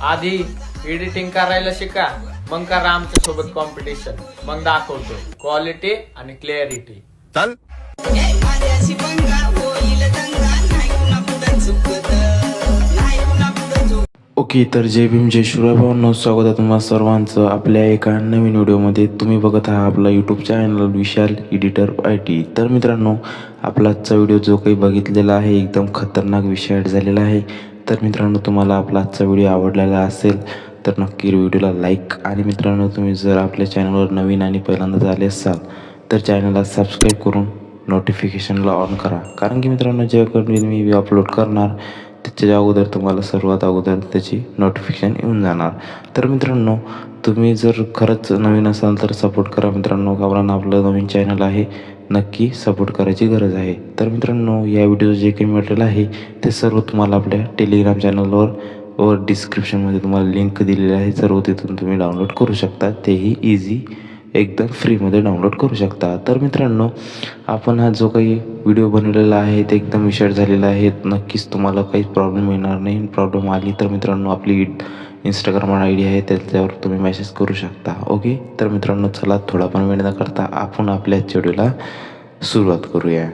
आधी एडिटिंग करायला शिका, मग करा आमच्या सोबत कॉम्पिटिशन. मग दाखवतो क्वालिटी आणि क्लिअरिटी. चल. ओके, तर जय भीम जय शिवराय भावांनो, स्वागत आहे तुम्हा सर्वांचं आपल्या एका नवीन व्हिडिओमध्ये. तुम्ही बघत आहात आपला YouTube channel Vishal editor IT. तर मित्रांनो, आपला आजचा व्हिडिओ जो काही बघितलेला आहे एकदम खतरनाक विषय झालेला आहे. तर मित्रांनो, तुम्हाला आपला आजचा व्हिडिओ आवडलेला असेल तर नक्की व्हिडिओला लाईक, आणि मित्रांनो तुम्ही जर आपल्या चॅनलवर नवीन आणि पहिल्यांदा झाले असाल तर चॅनलला सबस्क्राईब करून नोटिफिकेशनला ऑन करा. कारण की मित्रांनो, जेव्हा मी व्हिडिओ अपलोड करणार त्याच्या अगोदर तुम्हाला सर्वात अगोदर त्याची नोटिफिकेशन येऊन जाणार. तर मित्रांनो, तुम्ही जर खरंच नवीन असाल तर सपोर्ट करा मित्रांनो, कारण आपलं नवीन चॅनल आहे, नक्की सपोर्ट करायची गरज आहे. तर मित्रांनो, या व्हिडिओ जे काही मटेरियल आहे ते सर्व तुम्हाला आपल्या टेलिग्राम चॅनलवर डिस्क्रिप्शनमध्ये तुम्हाला लिंक दिलेली आहे. सर्व तिथून तुम्ही डाउनलोड करू शकता, तेही इझी एकदम फ्रीमध्ये डाउनलोड करू शकता. तर मित्रांनो, आपण हा जो काही व्हिडिओ बनवलेला आहे ते एकदम विषय झालेला आहे. नक्कीच तुम्हाला काही प्रॉब्लेम येणार नाही. प्रॉब्लेम आली तर मित्रांनो, आपली इंस्टाग्राम ID आहे, त्याच्यावर तुम्ही मेसेज करू शकता. ओके, तर मित्रांनो चला, थोडा पण वेळ न करता आपण आपल्या व्हिडिओला सुरुवात करूया.